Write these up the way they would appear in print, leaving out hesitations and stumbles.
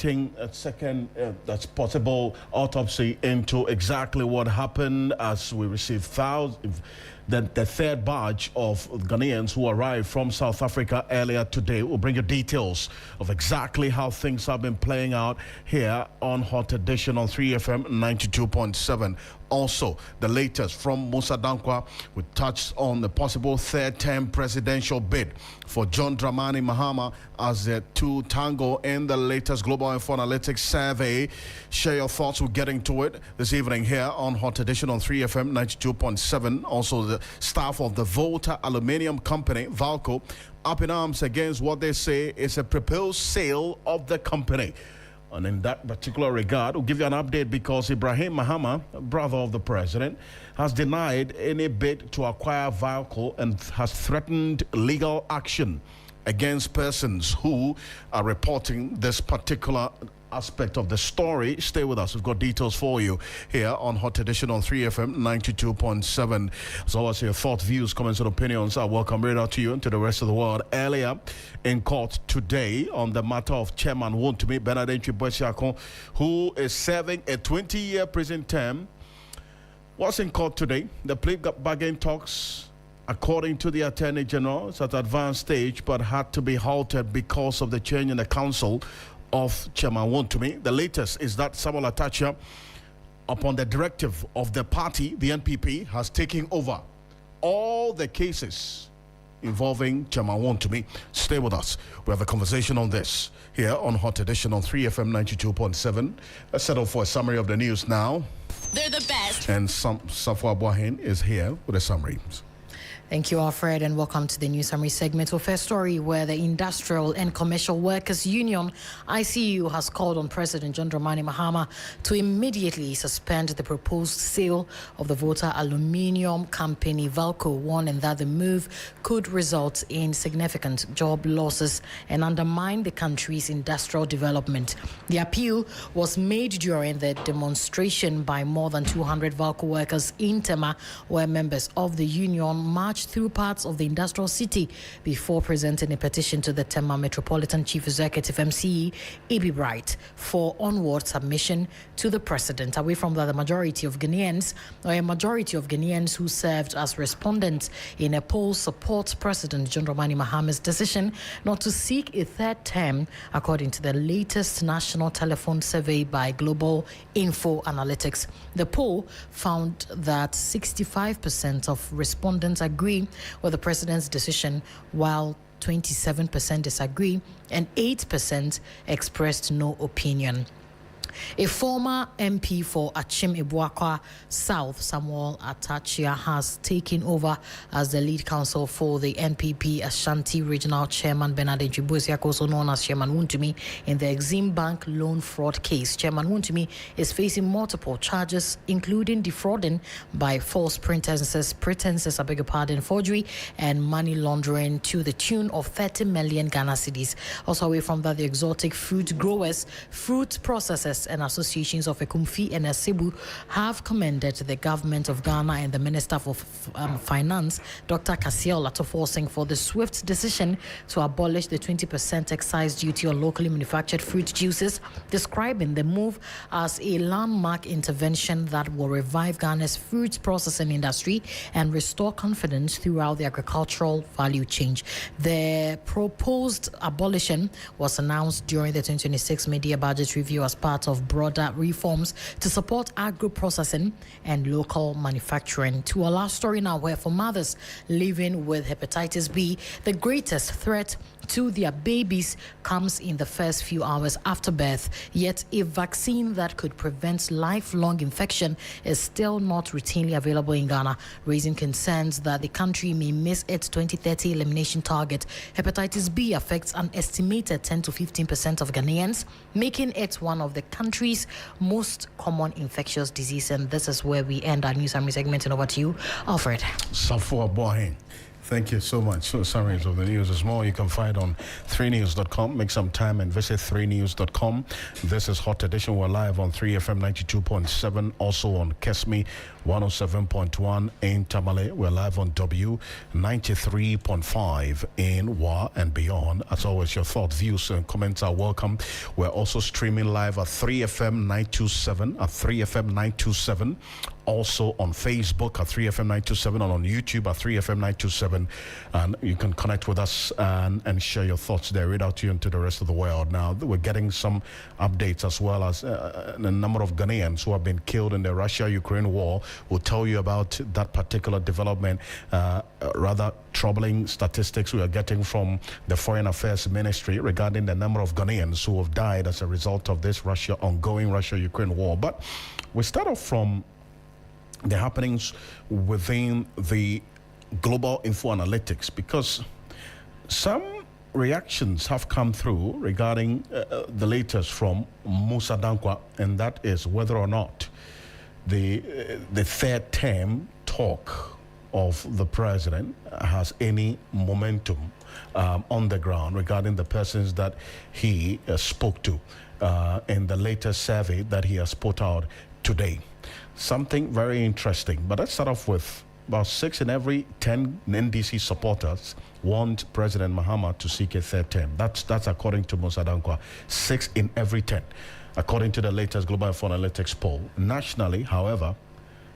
awaiting a second that's possible autopsy into exactly what happened as we received the third batch of Ghanaians who arrived from South Africa earlier today. We'll bring you details of exactly how things have been playing out here on Hot Edition on 3FM 92.7. Also, the latest from Musa Dankwa, we touched on the possible third-term presidential bid for John Dramani Mahama as the two tango in the latest Global Info Analytics survey. Share your thoughts. We're getting to it this evening here on Hot Edition on 3FM 92.7. Also, the staff of the Volta Aluminium Company, Valco, up in arms against what they say is a proposed sale of the company. And in that particular regard, we'll give you an update because Ibrahim Mahama, brother of the president, has denied any bid to acquire Valco and has threatened legal action against persons who are reporting this particular aspect of the story. Stay with us. We've got details for you here on Hot Edition on 3FM 92.7. As always, your thoughts, views, comments, and opinions are welcome right out to you and to the rest of the world. Earlier in court today on the matter of Chairman Wontumi Bernardine Chiboesiako, who is serving a 20-year prison term, was in court today. The plea bargain talks, according to the Attorney General, is at advanced stage but had to be halted because of the change in the council of Chairman Wontumi. The latest is that Samuel Atacha, upon the directive of the party, the NPP, has taken over all the cases involving Chairman Wontumi. Stay with us. We have a conversation on this here on Hot Edition on 3FM 92.7. Let's settle for a summary of the news now. They're the best. And Safwa Boahin is here with a summary. Thank you, Alfred, and welcome to the news summary segment. Our first story, where the Industrial and Commercial Workers Union, ICU, has called on President John Dramani Mahama to immediately suspend the proposed sale of the Volta Aluminium Company, Valco, warning that the move could result in significant job losses and undermine the country's industrial development. The appeal was made during the demonstration by more than 200 Valco workers in Tema, where members of the union marched through parts of the industrial city before presenting a petition to the Tema Metropolitan Chief Executive MCE, Ibi Bright, for onward submission to the president. Away from that, a majority of Ghanaians who served as respondents in a poll support President John Dramani Mahama's decision not to seek a third term, according to the latest national telephone survey by Global Info Analytics. The poll found that 65% of respondents agree with the president's decision, while 27% disagree and 8% expressed no opinion. A former MP for Achim Ibuakwa South, Samuel Atachia, has taken over as the lead counsel for the NPP Ashanti Regional Chairman Bernardine Chiboesiako, also known as Chairman Wontumi, in the Exim Bank loan fraud case. Chairman Wontumi is facing multiple charges, including defrauding by false pretenses, forgery, and money laundering to the tune of 30 million Ghana cedis. Also, away from that, the exotic fruit growers, fruit processors, and associations of Ekumfi and Asebu have commended the government of Ghana and the Minister for Finance, Dr. Kasiel Latofo, for the swift decision to abolish the 20% excise duty on locally manufactured fruit juices, describing the move as a landmark intervention that will revive Ghana's fruit processing industry and restore confidence throughout the agricultural value chain. The proposed abolition was announced during the 2026 media budget review as part of broader reforms to support agro-processing and local manufacturing. To our last story now, where for mothers living with hepatitis B, the greatest threat to their babies comes in the first few hours after birth. Yet a vaccine that could prevent lifelong infection is still not routinely available in Ghana, raising concerns that the country may miss its 2030 elimination target. Hepatitis B affects an estimated 10 to 15% of Ghanaians, making it one of the country's most common infectious disease. And this is where we end our news summary segment. And over to you, Alfred. Safwa Boahin. Thank you so much. So, summaries of the news is more you can find on 3news.com. Make some time and visit 3news.com. This is Hot Edition. We're live on 3FM 92.7, also on Kesmi 107.1 in Tamale. We're live on W 93.5 in Wa and beyond. As always, your thoughts, views, and comments are welcome. We're also streaming live at 3FM 927 at 3FM 927. Also on Facebook at 3FM 927 and on YouTube at 3FM 927. And you can connect with us and share your thoughts there. Read out to you and to the rest of the world. Now, we're getting some updates as well as a number of Ghanaians who have been killed in the Russia-Ukraine war. We'll tell you about that particular development. Rather troubling statistics we are getting from the Foreign Affairs Ministry regarding the number of Ghanaians who have died as a result of this ongoing Russia-Ukraine war. But we start off from the happenings within the global info analytics, because some reactions have come through regarding the latest from Musa Dankwa, and that is whether or not the third term talk of the president has any momentum on the ground regarding the persons that he spoke to in the latest survey that he has put out today. Something very interesting. But let's start off with about 6 in every 10 NDC supporters want President Mahama to seek a third term. That's according to Musa Dankwa. 6 in every 10, according to the latest Global Info Analytics poll. Nationally, however,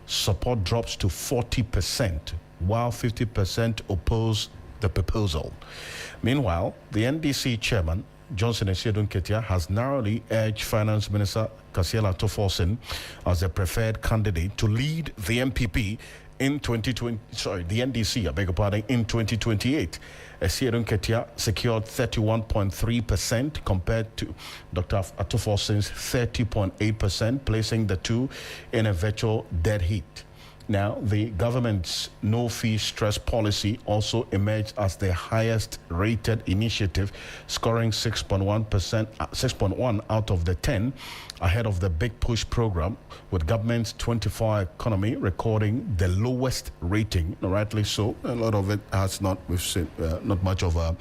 support drops to 40%, while 50% oppose the proposal. Meanwhile, the NDC chairman, Johnson Esiedun Ketia, has narrowly urged Finance Minister Kasiela Toforsen as the preferred candidate to lead the MPP in the NDC, I beg your pardon, in 2028. Esiedun Ketia secured 31.3% compared to Dr. Atoforsen's 30.8%, placing the two in a virtual dead heat. Now, the government's no-fee stress policy also emerged as the highest rated initiative, scoring 6.1 out of the 10, ahead of the Big Push program, with government's 24-hour economy recording the lowest rating. Rightly so. A lot of it has not, we've seen not much of a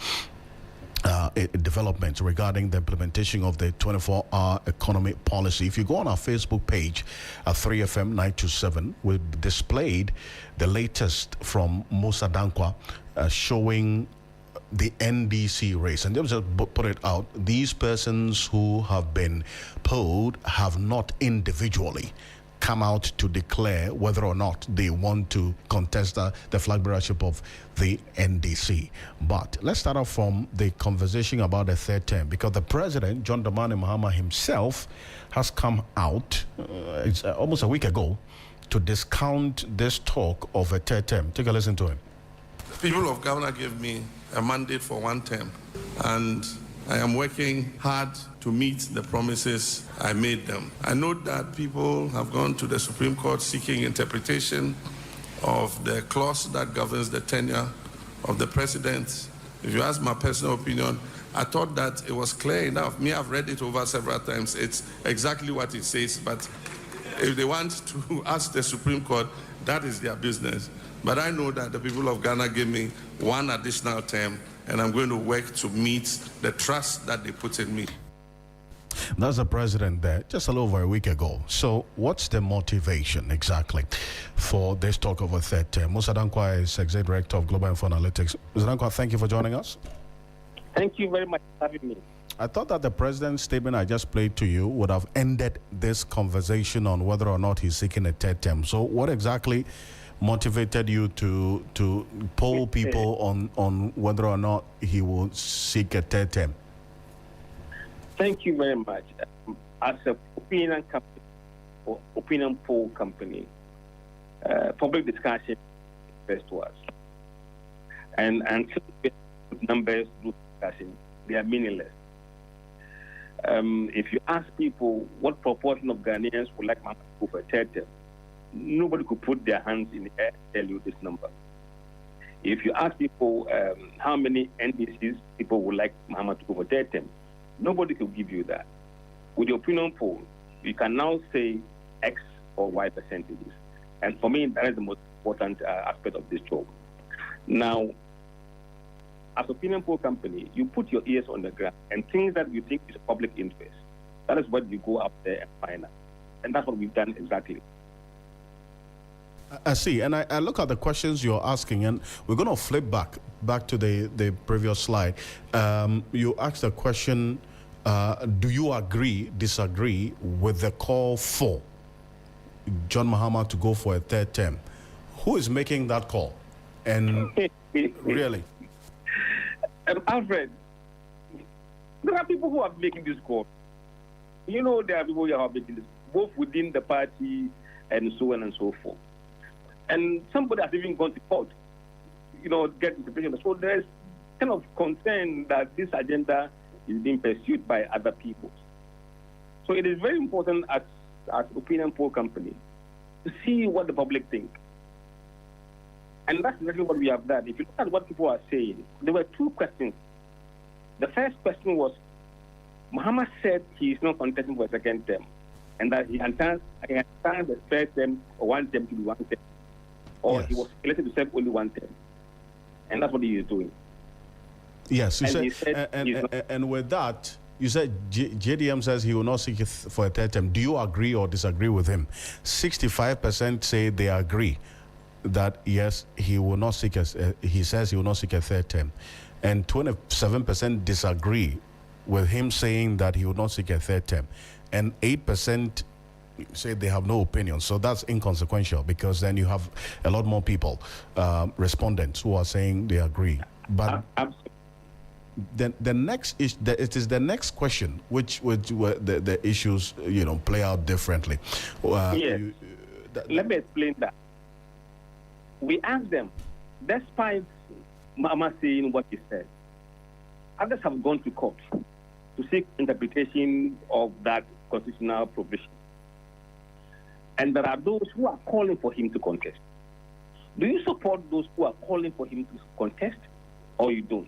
developments regarding the implementation of the 24-hour economy policy. If you go on our Facebook page at 3FM 927, we've displayed the latest from Musa Dankwa showing the NDC race. And just put it out, these persons who have been polled have not individually come out to declare whether or not they want to contest the flag bearership of the NDC. But let's start off from the conversation about the third term, because the president, John Dramani Mahama himself, has come out almost a week ago to discount this talk of a third term. Take a listen to him. The people of Ghana gave me a mandate for 1 term, and I am working hard to meet the promises I made them. I know that people have gone to the Supreme Court seeking interpretation of the clause that governs the tenure of the president. If you ask my personal opinion, I thought that it was clear enough. I've read it over several times. It's exactly what it says, but if they want to ask the Supreme Court, that is their business. But I know that the people of Ghana gave me 1 additional term, and I'm going to work to meet the trust that they put in me. That's the president there just a little over a week ago. So what's the motivation exactly for this talk of a third term? Musa Dankwa is Executive Director of Global Info Analytics. Musa Dankwa, thank you for joining us. Thank you very much for having me. I thought that the president's statement I just played to you would have ended this conversation on whether or not he's seeking a third term. So what exactly motivated you to poll people on whether or not he will seek a third term? Thank you very much. As an opinion company or opinion poll company, public discussion is best to us. And numbers do discussion, they are meaningless. If you ask people what proportion of Ghanaians would like Mahama to go for a third term, nobody could put their hands in the air and tell you this number. If you ask people how many NDCs people would like Mahama to go for a third term, nobody could give you that. With the opinion poll, you can now say X or Y percentages. And for me, that is the most important aspect of this job. Now, as opinion poll company, you put your ears on the ground and things that you think is a public interest. That is what you go up there and find out. And that's what we've done exactly. I see, and I look at the questions you're asking, and we're going to flip back to the previous slide. You asked the question, do you disagree with the call for John Mahama to go for a third term? Who is making that call? And really? Alfred, there are people who are making this call. You know, there are people who are making this, both within the party and so on and so forth. And somebody has even gone to court, get interpretation. So there's kind of concern that this agenda is being pursued by other people. So it is very important as opinion poll company to see what the public think. And that's exactly what we have done. If you look at what people are saying, there were two questions. The first question was, Mahama said he is not contesting for a second term, and that he understands the first term or one term to be one term, or yes, he was elected to serve only one term. And that's what he is doing. Yes, you said, and with that, you said JDM says he will not seek for a third term. Do you agree or disagree with him? 65% say they agree that yes, he will not seek he says he will not seek a third term, and 27% disagree with him saying that he will not seek a third term, and 8% say they have no opinion. So that's inconsequential, because then you have a lot more people, respondents, who are saying they agree. But the next is it is the next question which the issues play out differently. Yes. Let me explain that. We asked them, despite Mahama saying what he said, others have gone to court to seek interpretation of that constitutional provision. And there are those who are calling for him to contest. Do you support those who are calling for him to contest, or you don't?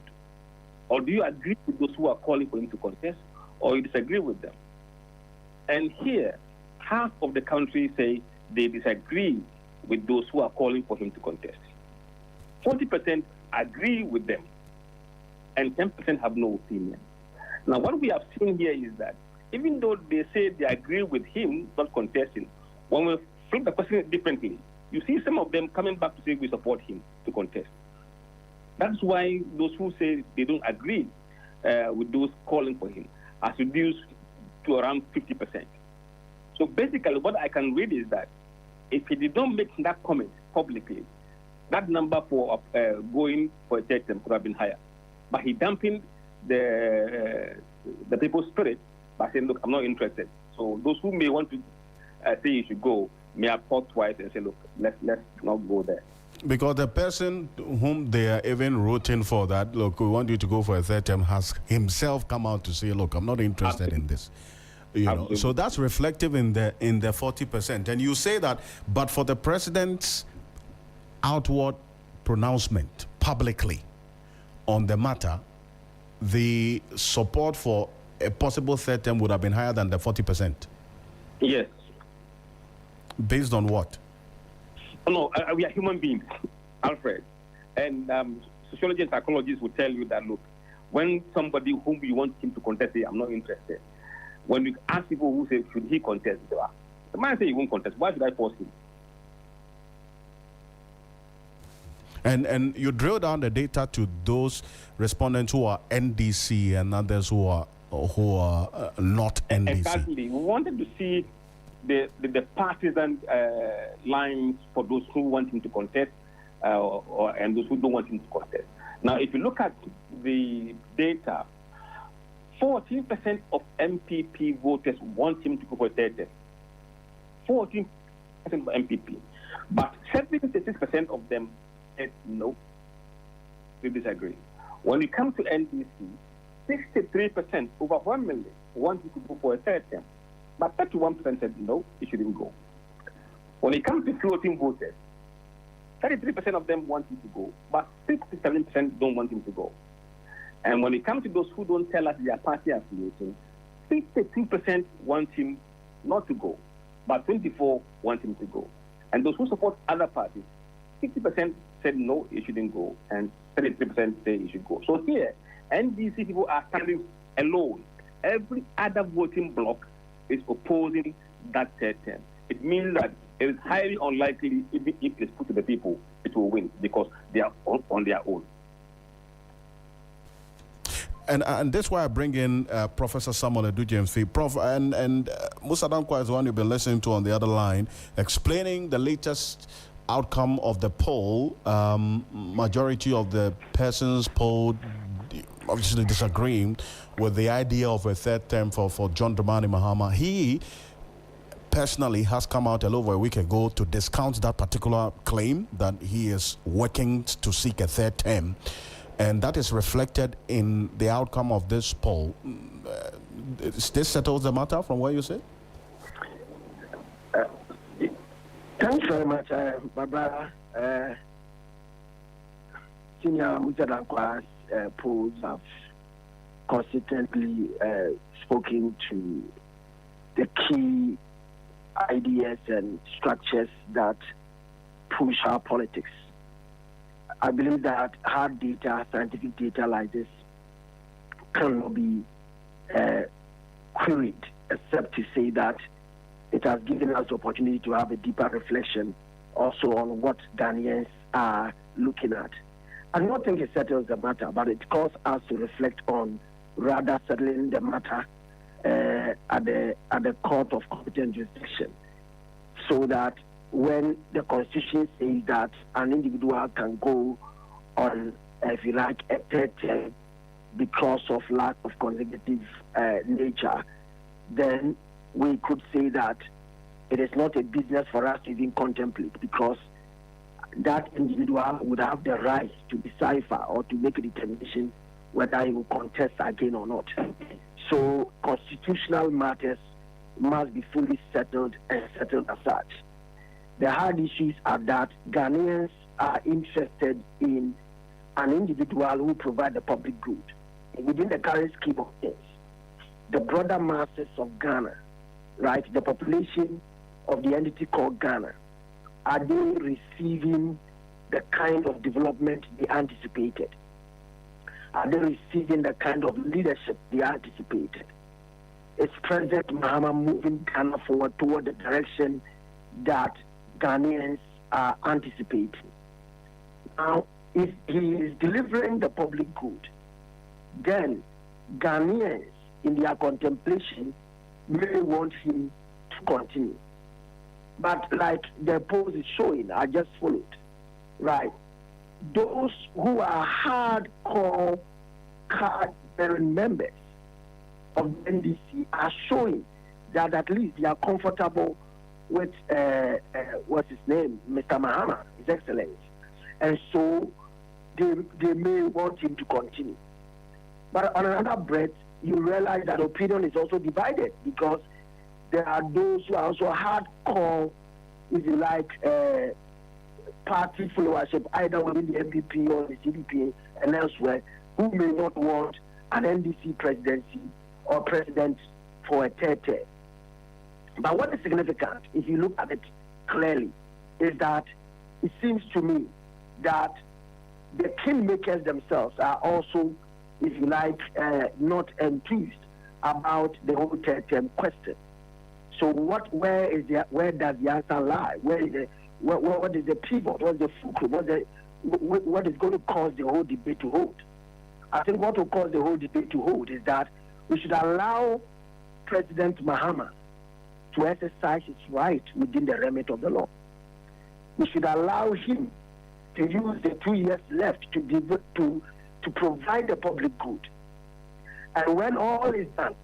Or do you agree with those who are calling for him to contest, or you disagree with them? And here, half of the country say they disagree with those who are calling for him to contest. 40% agree with them, and 10% have no opinion. Now, what we have seen here is that even though they say they agree with him not contesting, when we flip the question differently, you see some of them coming back to say we support him to contest. That's why those who say they don't agree with those calling for him has reduced to around 50%. So basically, what I can read is that if he did not make that comment publicly, that number for going for a third term could have been higher. But he dampened the people's spirit by saying, look, I'm not interested. So those who may want to say you should go may have thought twice and say, look, let's not go there. Because the person whom they are even rooting for that, look, we want you to go for a third term, has himself come out to say, look, I'm not interested in this. So that's reflective in the 40%. And you say that, but for the president's outward pronouncement publicly on the matter, the support for a possible third term would have been higher than the 40%. Yes. Based on what? No, we are human beings, Alfred. And sociologists and psychologists will tell you that, look, when somebody whom you want him to contest say, I'm not interested, when you ask people who say, should he contest? The man say he won't contest. Why should I force him? And you drill down the data to those respondents who are NDC and others who are not NDC. Exactly. We wanted to see the partisan lines for those who want him to contest and those who don't want him to contest. Now, if you look at the data, 14% of MPP voters want him to go for a third term. 14% of MPP. But 76% of them said no. We disagree. When it comes to NDC, 63%, over 1 million, want him to go for a third term. But 31% said no, he shouldn't go. When it comes to floating voters, 33% of them want him to go, but 67% don't want him to go. And when it comes to those who don't tell us their party affiliation, 52% want him not to go, but 24% want him to go. And those who support other parties, 60% said no, it shouldn't go, and 33% say it should go. So here, NDC people are standing alone. Every other voting bloc is opposing that third term. It means that it is highly unlikely, even if it is put to the people, it will win because they are on their own. And that's why I bring in Professor Samuel Edujemfi. Prof, and Musa Dankwa is the one you've been listening to on the other line, explaining the latest outcome of the poll. Majority of the persons polled obviously disagreeing with the idea of a third term for John Dramani Mahama. He personally has come out a little over a week ago to discount that particular claim that he is working to seek a third term. And that is reflected in the outcome of this poll. This settles the matter from where you sit? Thanks very much, my brother. Senior Muzadankwa's polls have consistently spoken to the key ideas and structures that push our politics. I believe that hard data, scientific data like this cannot be queried, except to say that it has given us the opportunity to have a deeper reflection also on what Ghanaians are looking at. I don't think it settles the matter, but it calls us to reflect on rather settling the matter at the court of competent jurisdiction, so that when the Constitution says that an individual can go on, if you like, a third term because of lack of consecutive nature, then we could say that it is not a business for us to even contemplate, because that individual would have the right to decipher or to make a determination whether he will contest again or not. So constitutional matters must be fully settled and settled as such. The hard issues are that Ghanaians are interested in an individual who provides the public good. Within the current scheme of things, the broader masses of Ghana, right, the population of the entity called Ghana, are they receiving the kind of development they anticipated? Are they receiving the kind of leadership they anticipated? Is President Mahama moving Ghana forward toward the direction that Ghanaians are anticipating? Now, if he is delivering the public good, then Ghanaians, in their contemplation, may want him to continue. But like the poll is showing, I just followed, right? Those who are hardcore card-bearing members of the NDC are showing that at least they are comfortable with what's his name, Mr. Mahama, His Excellency, and so they may want him to continue. But on another breath, you realize that opinion is also divided, because there are those who are also hardcore, if you like, party followership, either within the MPP or the CDP and elsewhere, who may not want an NDC presidency or president for a third term. But what is significant, if you look at it clearly, is that it seems to me that the kingmakers themselves are also, if you like, not enthused about the whole third term question. So where does the answer lie? What is the pivot? What is the fulcrum? What is going to cause the whole debate to hold? I think what will cause the whole debate to hold is that we should allow President Mahama to exercise his right within the remit of the law. We should allow him to use the 2 years left to provide the public good. And when all is done,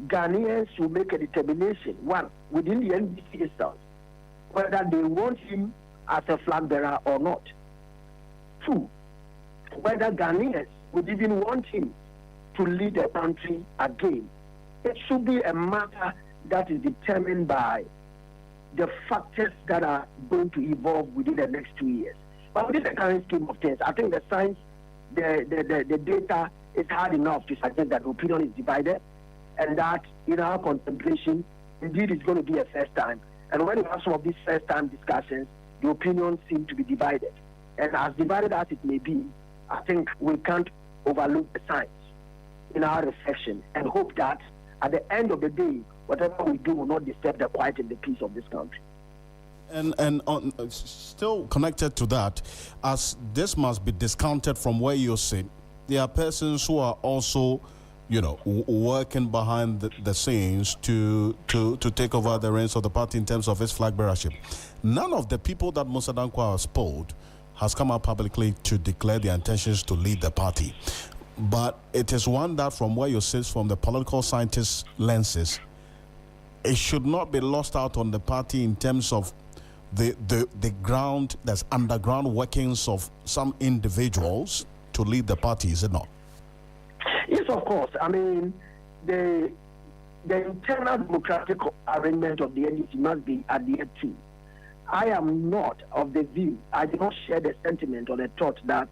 Ghanaians will make a determination, one, within the NDC itself, whether they want him as a flag bearer or not. Two, whether Ghanaians would even want him to lead the country again. It should be a matter that is determined by the factors that are going to evolve within the next 2 years. But within the current scheme of things, I think the science, the data is hard enough to suggest that opinion is divided, and that in our contemplation, indeed it's going to be a first time. And when we have some of these first time discussions, the opinions seem to be divided. And as divided as it may be, I think we can't overlook the signs in our reflection and hope that at the end of the day, whatever we do will not disturb the quiet and the peace of this country. And still connected to that, as this must be discounted from where you sit, there are persons who are also, working behind the scenes to take over the reins of the party in terms of its flag bearership. None of the people that Musa Dankwa has polled has come out publicly to declare their intentions to lead the party. But it is one that, from where you sit, from the political scientist lenses, it should not be lost out on the party in terms of the ground, there's underground workings of some individuals to lead the party, is it not? Yes, of course. I mean, the internal democratic arrangement of the NDC must be adhered to. I am not of the view, I do not share the sentiment or the thought that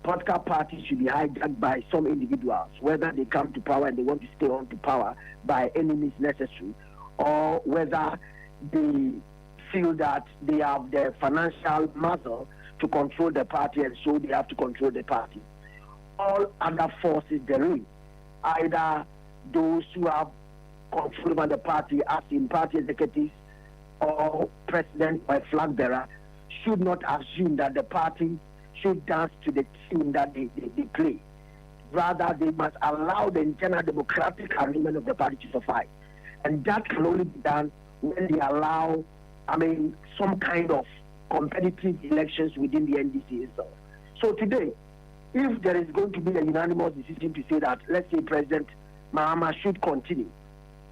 political parties should be hijacked by some individuals, whether they come to power and they want to stay on to power by any means necessary, or whether they feel that they have the financial muscle to control the party and so they have to control the party. All other forces therein, either those who have control over the party as in party executives or president or flag bearer, should not assume that the party should dance to the tune that they play. Rather, they must allow the internal democratic arrangement of the party to survive. And that can only be done when they allow, some kind of competitive elections within the NDC itself. So today, if there is going to be a unanimous decision to say that, let's say President Mahama should continue,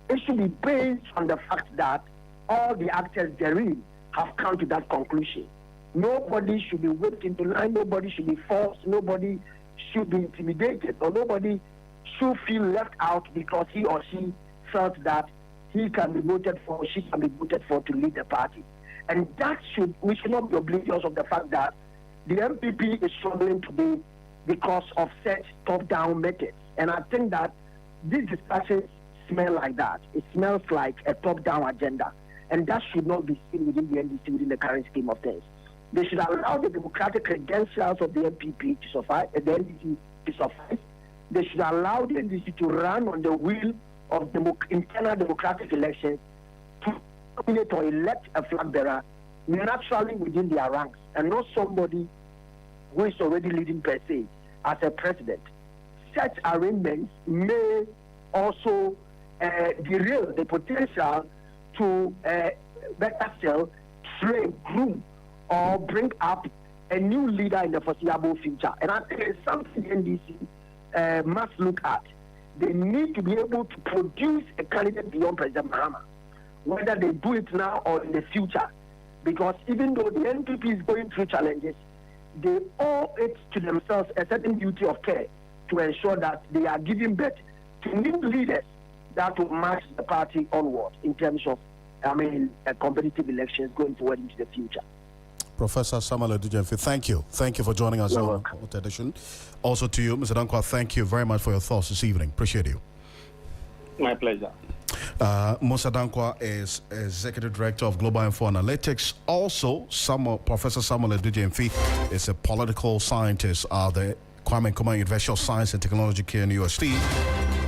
it should be based on the fact that all the actors therein have come to that conclusion. Nobody should be whipped into line, nobody should be forced, nobody should be intimidated, or nobody should feel left out because he or she felt that he can be voted for, or she can be voted for to lead the party. And we should not be oblivious of the fact that the MPP is struggling today because of set top-down methods. And I think that these discussions smell like that. It smells like a top-down agenda. And that should not be seen within the NDC, within the current scheme of things. They should allow the democratic credentials of the MPP to survive, the NDC to survive. They should allow the NDC to run on the wheel of internal democratic elections to nominate or elect a flag bearer naturally within their ranks, and not somebody who is already leading per se as a president. Such arrangements may also derail the potential to better sell, train, groom, or bring up a new leader in the foreseeable future. And I think it's something the NDC must look at. They need to be able to produce a candidate beyond President Mahama, whether they do it now or in the future. Because even though the NPP is going through challenges, they owe it to themselves a certain duty of care to ensure that they are giving birth to new leaders that will march the party onward in terms of, competitive elections going forward into the future. Professor Samuel Edujemfi, thank you. Thank you for joining us on the edition. Also to you, Mr. Dankwa, thank you very much for your thoughts this evening. Appreciate you. My pleasure. Musa Dankwa is Executive Director of Global Info Analytics. Also, Professor Samuel Edujemfi is a political scientist at the Kwame Nkrumah University of Science and Technology here in UST.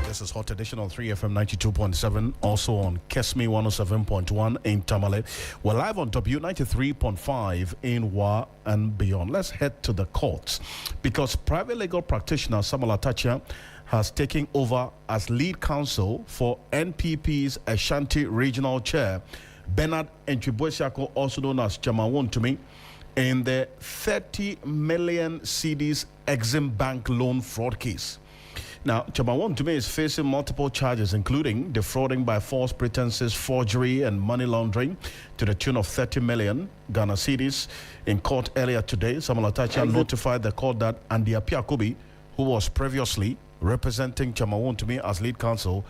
This is Hot Edition on 3FM 92.7, also on Kesmi 107.1 in Tamale. We're live on W93.5 in Wa and beyond. Let's head to the courts because private legal practitioner Samuel Atachia has taken over as lead counsel for NPP's Ashanti Regional Chair, Bernard Entwibwesiako, also known as Chairman Wontumi, in the 30 million cedis Exim Bank loan fraud case. Now, Chairman Wontumi is facing multiple charges, including defrauding by false pretenses, forgery, and money laundering to the tune of 30 million Ghana cedis. In court earlier today, Samuel Atachia notified the court that Andy Apiakobi, who was previously representing Chairman Wontumi as lead counsel,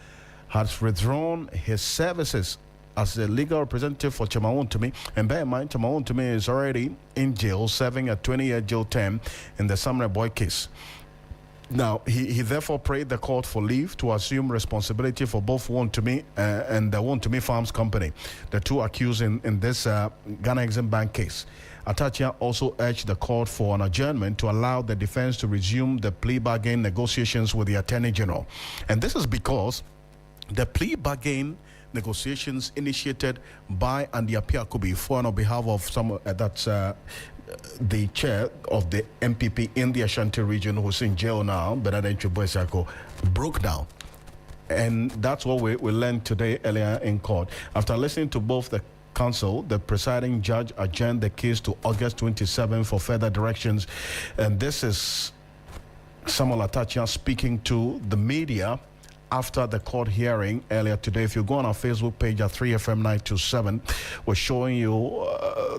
has withdrawn his services as the legal representative for Chairman Wontumi. And bear in mind, Chairman Wontumi is already in jail, serving a 20-year jail term in the Samuel Boy case. Now, he therefore prayed the court for leave to assume responsibility for both Wontumi and the Wontumi Farms Company, the two accused in this Ghana Exim Bank case. Atachia also urged the court for an adjournment to allow the defense to resume the plea bargain negotiations with the Attorney General. And this is because the plea bargain negotiations initiated by Andy Apiakubi for on behalf of some that's the chair of the MPP in the Ashanti region, who's in jail now, Bernard Chuboisako, broke down. And that's what we learned today earlier in court. After listening to both the counsel, the presiding judge adjourned the case to August 27 for further directions. And this is Samuel Atachia speaking to the media after the court hearing earlier today. If you go on our Facebook page at 3fm927, we're showing you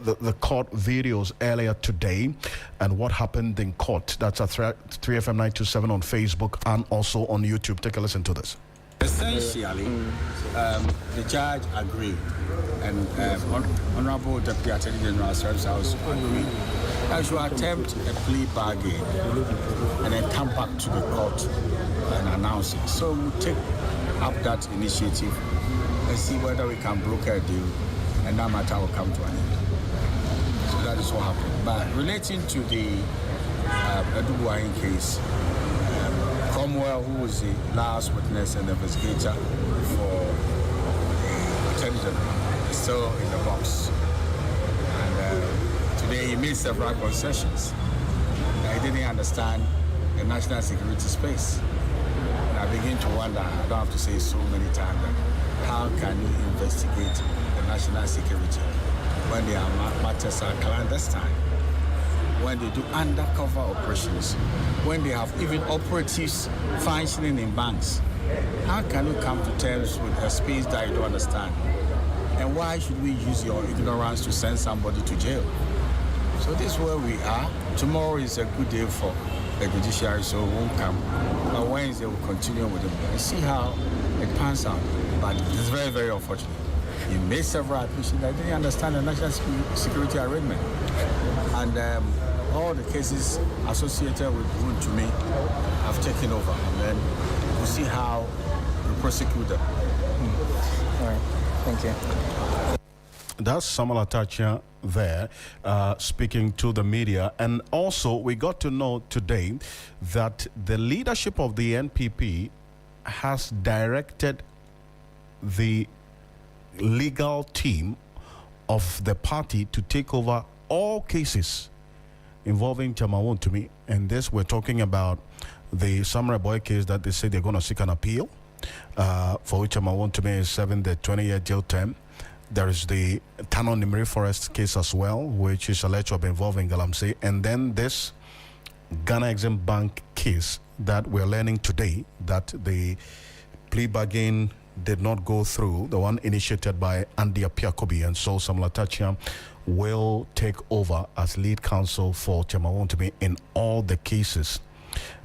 the court videos earlier today and what happened in court. That's at 3fm927 on Facebook and also on YouTube. Take a listen to this. Essentially, the judge agreed, and Honorable Deputy Attorney General Service House agreed that you attempt a plea bargain and then come back to the court and announce it. So we'll take up that initiative and see whether we can broker a deal, and that matter will come to an end. So that is what happened. But relating to the Edubuahin case, Cromwell, who was the last witness and investigator for the Attorney General, is still in the box. And today he made several concessions. I didn't understand the national security space. And I begin to wonder, I don't have to say it so many times, that how can you investigate the national security when their matters are clandestine? When they do undercover operations, when they have even operatives functioning in banks. How can you come to terms with a space that you don't understand? And why should we use your ignorance to send somebody to jail? So this is where we are. Tomorrow is a good day for the judiciary, so it won't come. But Wednesday we'll continue with it and see how it pans out. But it's very, very unfortunate. He made several admissions that didn't understand the national security arrangement. And all the cases associated with Wontumi have taken over, and then we'll see how we prosecute them. All right, thank you. That's Samuel Atachia there speaking to the media. And also, we got to know today that the leadership of the NPP has directed the legal team of the party to take over all cases involving Chama Wontumi. And this, we're talking about the Samurai Boy case that they say they're going to seek an appeal, for which Chama Wontumi is serving the 20-year jail term. There is the Tano Nimri Forest case as well, which is alleged to have been involved in Galamsey. And then this Ghana Exim Bank case that we're learning today that the plea bargain did not go through, the one initiated by Andy Apiakubi. And so Samuel Atachia will take over as lead counsel for Chama Wontumi in all the cases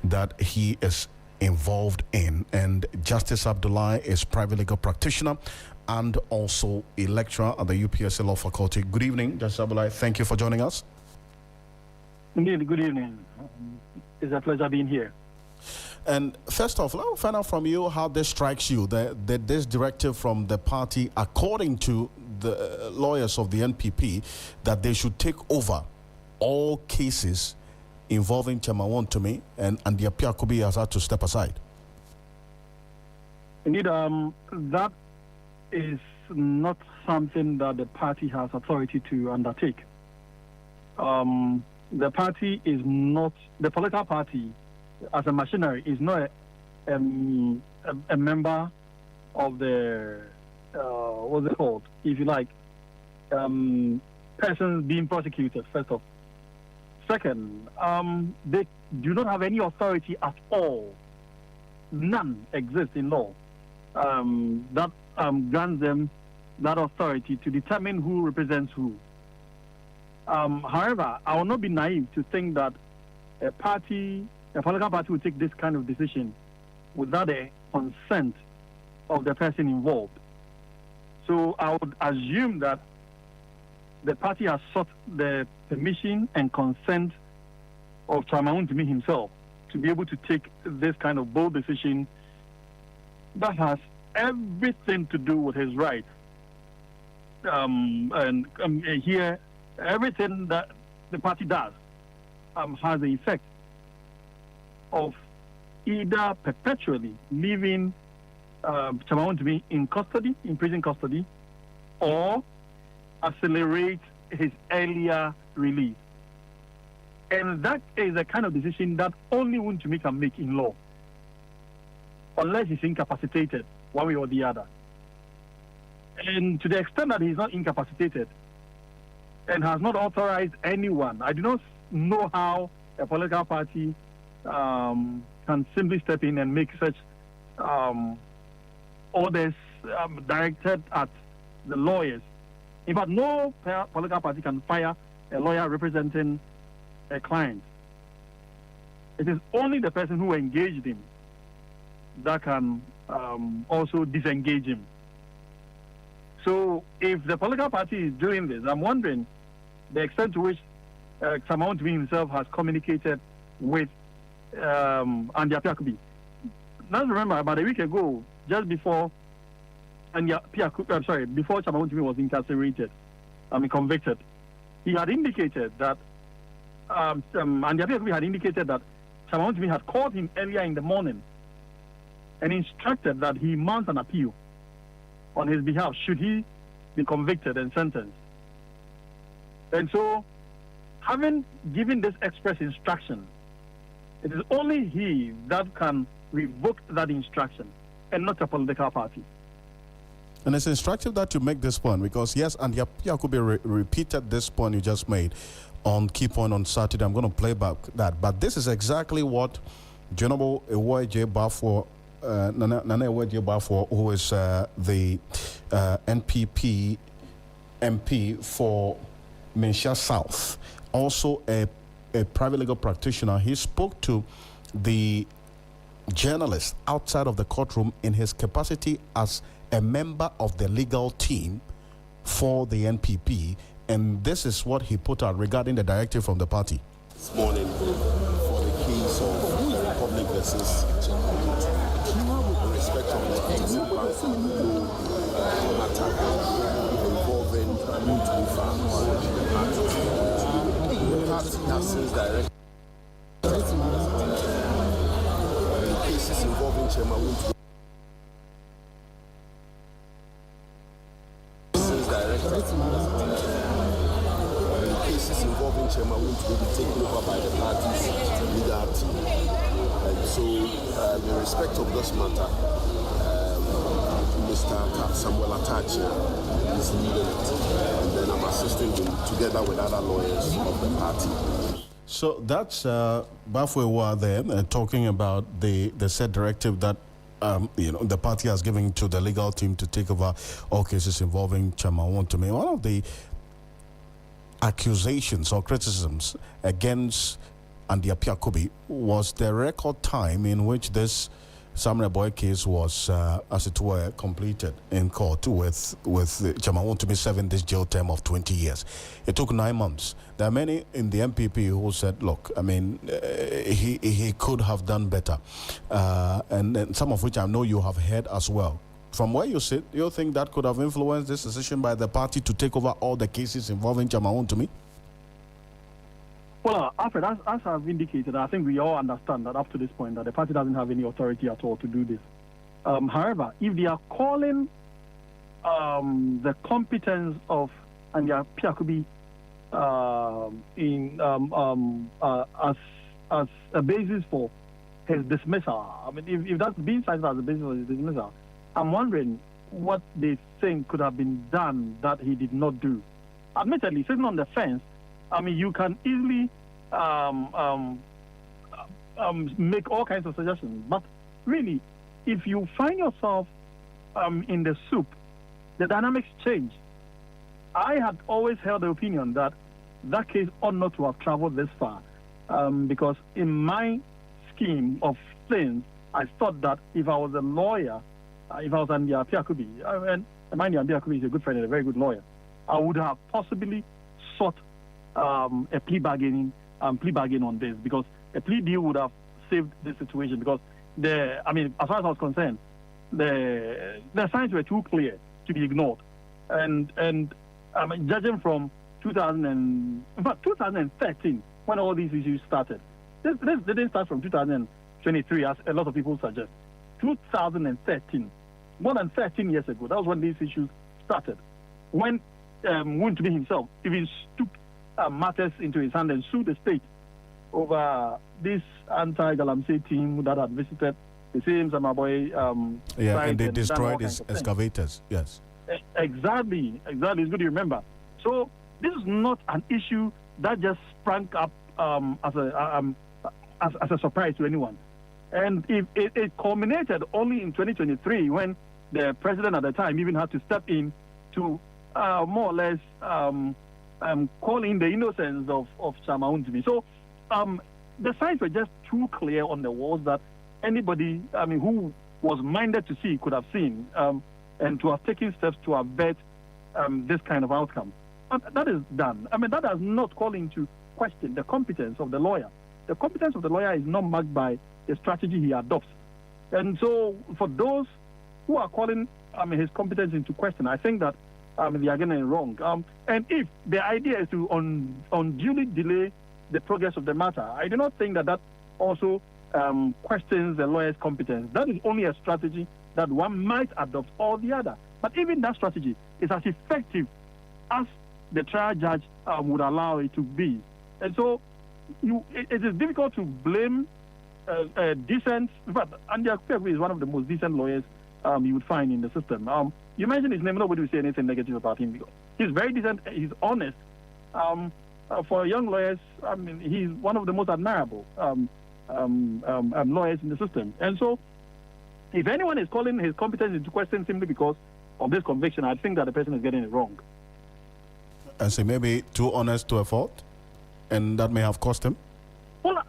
that he is involved in. And Justice Abdullahi is private legal practitioner and also a lecturer at the UPSA Law Faculty. Good evening, Justice Abdullahi. Thank you for joining us. Indeed, good evening. It's a pleasure being here. And first off, let me find out from you how this strikes you, that this directive from the party, according to the lawyers of the NPP, that they should take over all cases involving Chama Wontumi, and the Apiakubi has had to step aside. Indeed, that is not something that the party has authority to undertake. The party is not, the political party as a machinery is not a member of the, what's it called, if you like, persons being prosecuted, first off. Second, they do not have any authority at all. None exists in law that grants them that authority to determine who represents who. However, I will not be naive to think that a political party will take this kind of decision without the consent of the person involved. So I would assume that the party has sought the permission and consent of Chama Wontumi himself to be able to take this kind of bold decision that has everything to do with his rights. Here, everything that the party does has the effect of either perpetually leaving Chamawontumi in custody, in prison custody, or accelerate his earlier release. And that is the kind of decision that only Wontumi can make in law, unless he's incapacitated one way or the other. And to the extent that he's not incapacitated and has not authorized anyone, I do not know how a political party can simply step in and make such orders directed at the lawyers. In fact, no political party can fire a lawyer representing a client. It is only the person who engaged him that can also disengage him. So if the political party is doing this, I'm wondering the extent to which Chamawontumi himself has communicated with Andy Apiakubi. Let's remember, about a week ago, just before before Chamawontumi was incarcerated, convicted, he had indicated that Andy Apiakubi had indicated that Chamawontumi had called him earlier in the morning and instructed that he mount an appeal on his behalf should he be convicted and sentenced. And so, having given this express instruction, it is only he that can revoke that instruction and not a political party. And it's instructive that you make this point because, yes, and Yakubi repeated this point you just made on Key Point on Saturday. I'm going to play back that. But this is exactly what General Ewoje Bafo, Nana Ewoje Bafo, who is the NPP MP for Mensha South, also a private legal practitioner, he spoke to the journalist outside of the courtroom in his capacity as a member of the legal team for the NPP, and this is what he put out regarding the directive from the party. This morning, for the case of public versus in respect of the matter involving Wontumi farms, the party has since directed cases involving Chairman Wontumi. Cases involving Chairman will be taken over by the party's legal team. And so, in respect of this matter, Mr. Samuel Atachi is leading it, and then I'm assisting him together with other lawyers of the party. So that's Bafwewa there talking about the said directive that the party has given to the legal team to take over all cases involving Chamawontumi. One of the accusations or criticisms against Andy Apiakubi was the record time in which this Samuel Boy case was, as it were, completed in court with Chamawontumi serving this jail term of 20 years. It took 9 months. There are many in the MPP who said, look, I mean, he could have done better. And some of which I know you have heard as well. From where you sit, you think that could have influenced this decision by the party to take over all the cases involving Chamawontumi? Well, Alfred, as I've indicated, I think we all understand that up to this point that the party doesn't have any authority at all to do this. However, if they are calling the competence of Andy Apiakubi as a basis for his dismissal, I mean, if that's being cited as a basis for his dismissal, I'm wondering what they think could have been done that he did not do. Admittedly, sitting on the fence, I mean, you can easily make all kinds of suggestions. But really, if you find yourself in the soup, the dynamics change. I had always held the opinion that that case ought not to have traveled this far because in my scheme of things, I thought that if I was a lawyer, if I was Andy Apiakubi, and mind you, Andy Apiakubi is a good friend and a very good lawyer, I would have possibly sought a plea bargain on this because a plea deal would have saved this situation because as far as I was concerned, the signs were too clear to be ignored. And judging from 2013, when all these issues started, this didn't start from 2023, as a lot of people suggest. 2013, more than 13 years ago, that was when these issues started. When Wontumi himself even took matters into his hand and sued the state over this anti-Galamsey team that had visited the same Samaboy. And they destroyed his excavators. Yes. Exactly. It's good you remember. So this is not an issue that just sprang up as a surprise to anyone. And it culminated only in 2023 when the president at the time even had to step in to more or less call in the innocence of Chama Wontumi. So the signs were just too clear on the walls that anybody, who was minded to see could have seen, and to have taken steps to avert this kind of outcome. But that is done. That does not call into question the competence of the lawyer. The competence of the lawyer is not marked by the strategy he adopts. And so for those who are calling his competence into question, I think that they are getting it wrong. And if the idea is to unduly delay the progress of the matter, I do not think that also questions the lawyer's competence. That is only a strategy that one might adopt or the other. But even that strategy is as effective as the trial judge would allow it to be. And so it is difficult to blame decent, in fact, Andy Akpeku is one of the most decent lawyers you would find in the system. You mentioned his name, nobody will say anything negative about him because he's very decent, he's honest. For young lawyers, he's one of the most admirable lawyers in the system. And so if anyone is calling his competence into question simply because of this conviction, I think that the person is getting it wrong. And so maybe too honest to a fault, and that may have cost him? Well,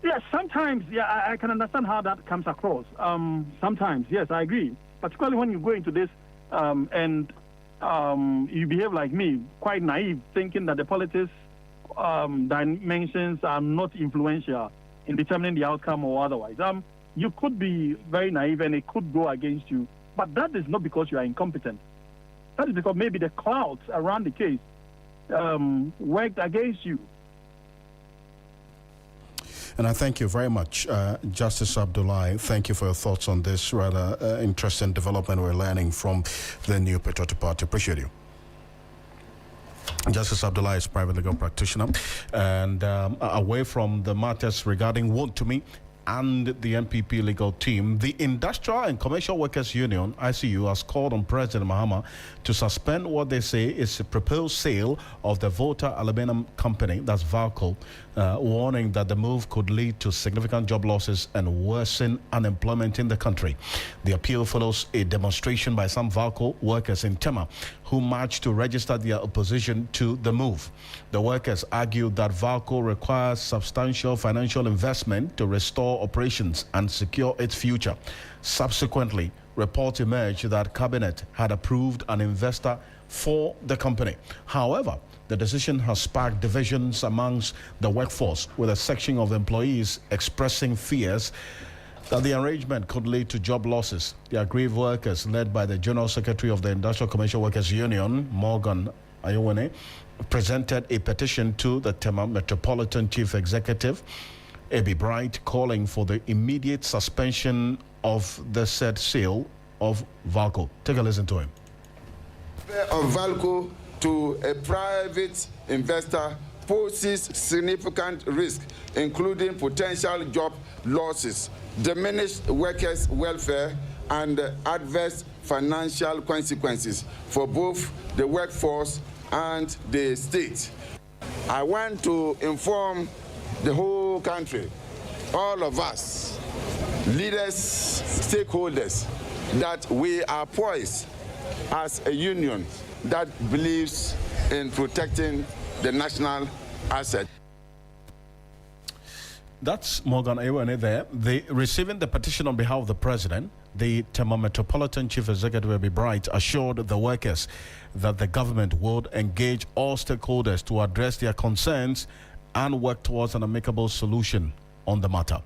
yes, sometimes, I can understand how that comes across. Sometimes, yes, I agree. Particularly when you go into this and you behave like me, quite naive, thinking that the politics dimensions are not influential in determining the outcome or otherwise. You could be very naive and it could go against you, but that is not because you are incompetent. That is because maybe the clouds around the case worked against you. And I thank you very much, Justice Abdullahi. Thank you for your thoughts on this rather interesting development we're learning from the new Patriotic Party. Appreciate you. Justice Abdullahi is a private legal practitioner. And away from the matters regarding Wontumi and the NPP legal team, the Industrial and Commercial Workers Union, ICU, has called on President Mahama to suspend what they say is a proposed sale of the Volta Aluminum Company, that's Valco, warning that the move could lead to significant job losses and worsen unemployment in the country. The appeal follows a demonstration by some Valco workers in Tema who marched to register their opposition to the move. The workers argued that Valco requires substantial financial investment to restore operations and secure its future. Subsequently, reports emerged that Cabinet had approved an investor for the company. However, the decision has sparked divisions amongst the workforce, with a section of employees expressing fears that the arrangement could lead to job losses. The aggrieved workers, led by the General Secretary of the Industrial Commercial Workers Union, Morgan Ayowene, presented a petition to the Tema Metropolitan Chief Executive, Ebi Bright, calling for the immediate suspension of the said sale of Valco. Take a listen to him. Of Valco to a private investor poses significant risk, including potential job losses, diminished workers' welfare, and adverse financial consequences for both the workforce and the state. I want to inform the whole country, all of us, leaders, stakeholders, that we are poised as a union that believes in protecting the national asset. That's Morgan Ayowene there. Receiving the petition on behalf of the president, the Tema Metropolitan Chief Executive Ebi Bright assured the workers that the government would engage all stakeholders to address their concerns and work towards an amicable solution on the matter.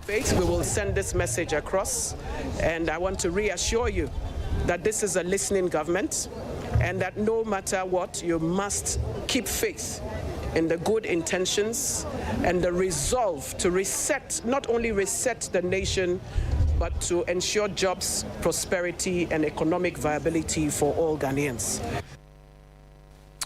faith, we will send this message across, and I want to reassure you that this is a listening government, and that no matter what, you must keep faith in the good intentions and the resolve to reset, not only reset the nation, but to ensure jobs, prosperity, and economic viability for all Ghanaians.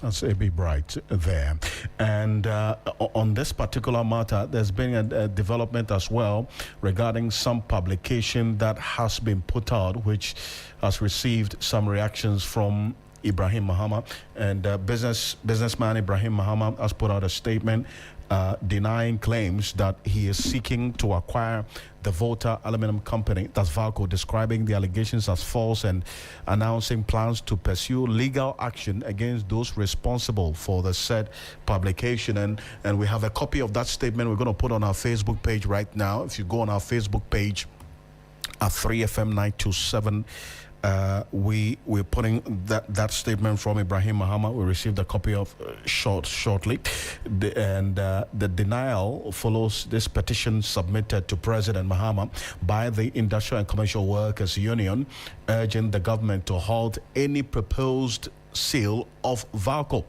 That's A.B. Bright there. And on this particular matter, there's been a development as well regarding some publication that has been put out, which has received some reactions from Ibrahim Mahama. And businessman Ibrahim Mahama has put out a statement denying claims that he is seeking to acquire the Volta Aluminum Company, that's Valco, describing the allegations as false and announcing plans to pursue legal action against those responsible for the said publication. And we have a copy of that statement we're going to put on our Facebook page right now. If you go on our Facebook page at 3FM927, we're putting that statement from Ibrahim Mahama. We received a copy of shortly, the denial follows this petition submitted to President Mahama by the Industrial and Commercial Workers Union, urging the government to halt any proposed sale of Valco.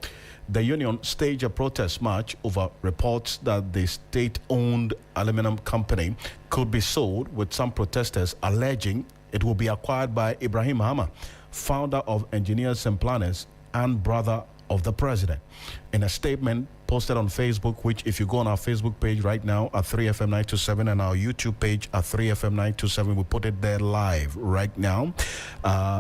The union staged a protest march over reports that the state-owned aluminum company could be sold, with some protesters alleging it will be acquired by Ibrahim Mahama, founder of Engineers and Planners and brother of the president. In a statement posted on Facebook, which if you go on our Facebook page right now at 3FM927 and our YouTube page at 3FM927, we put it there live right now,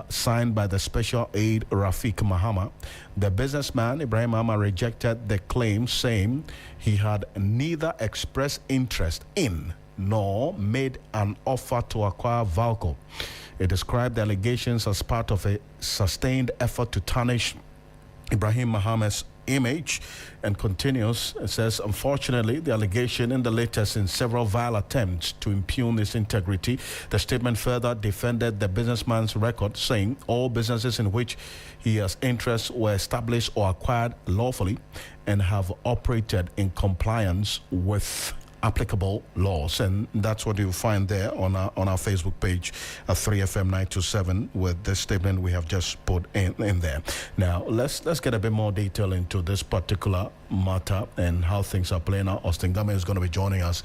signed by the special aide Rafik Mahama, the businessman Ibrahim Mahama rejected the claim, saying he had neither expressed interest in nor made an offer to acquire Valco. It described the allegations as part of a sustained effort to tarnish Ibrahim Mahama's image, and continues, it says, unfortunately, the allegation in the latest in several vile attempts to impugn his integrity. The statement further defended the businessman's record, saying all businesses in which he has interests were established or acquired lawfully and have operated in compliance with applicable laws. And that's what you'll find there on our Facebook page at 3FM927 with the statement we have just put in there. Now let's get a bit more detail into this particular matter and how things are playing out. Austin Game is going to be joining us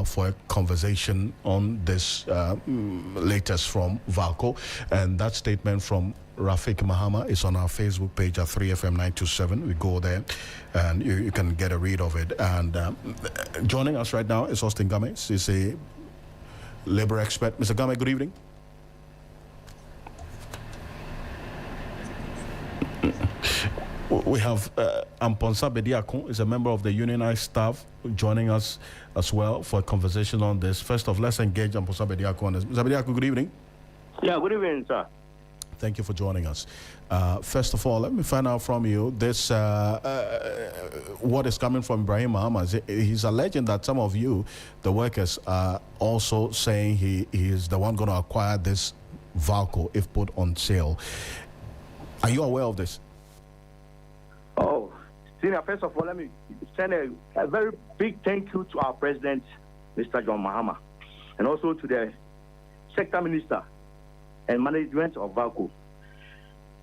for a conversation on this latest from Valco, and that statement from Rafik Mahama is on our Facebook page at 3FM927. We go there and you can get a read of it. And joining us right now is Austin Game. He's a labor expert. Mr. Game, good evening. We have Amponsa Bediako is a member of the unionized staff joining us as well for a conversation on this. First off, let's engage Amponsa Bediako on this. Mr. Bediako, good evening. Yeah, good evening, sir. Thank you for joining us. First of all, let me find out from you this what is coming from Ibrahim Mahama. He's alleging that some of you, the workers, are also saying he is the one going to acquire this Valco if put on sale. Are you aware of this? Oh, Senior, first of all, let me send a very big thank you to our president, Mr. John Mahama, and also to the sector minister and management of Valco.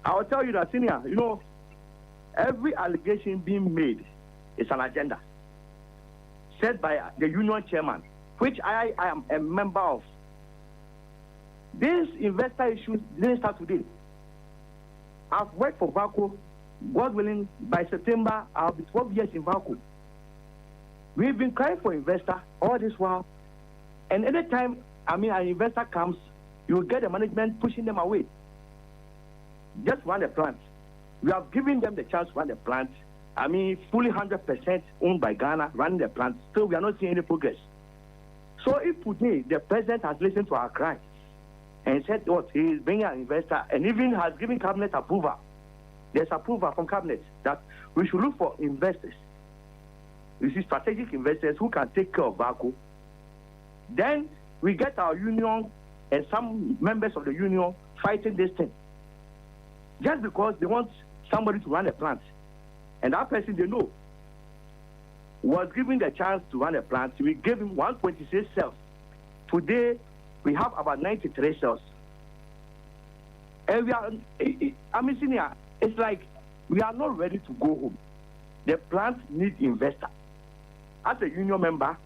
I will tell you that, Senior, you know, every allegation being made is an agenda set by the union chairman, which I am a member of. This investor issue didn't start today. I've worked for Valco. God willing, by September, I'll be 12 years in Valco. We've been crying for investor all this while. And anytime, an investor comes, you will get the management pushing them away. Just run the plant. We have given them the chance to run the plant. Fully 100% owned by Ghana, running the plant. Still, we are not seeing any progress. So if today the president has listened to our cry and said what he is bringing an investor and even has given cabinet approval, there's approval from cabinet that we should look for investors. You see, strategic investors who can take care of Valco. Then we get our union and some members of the union fighting this thing. Just because they want somebody to run a plant. And that person they know was given the chance to run a plant. We gave him 126 cells Today, we have about 93 cells. And we are, senior, it's like we are not ready to go home. The plant needs investor. As a union member,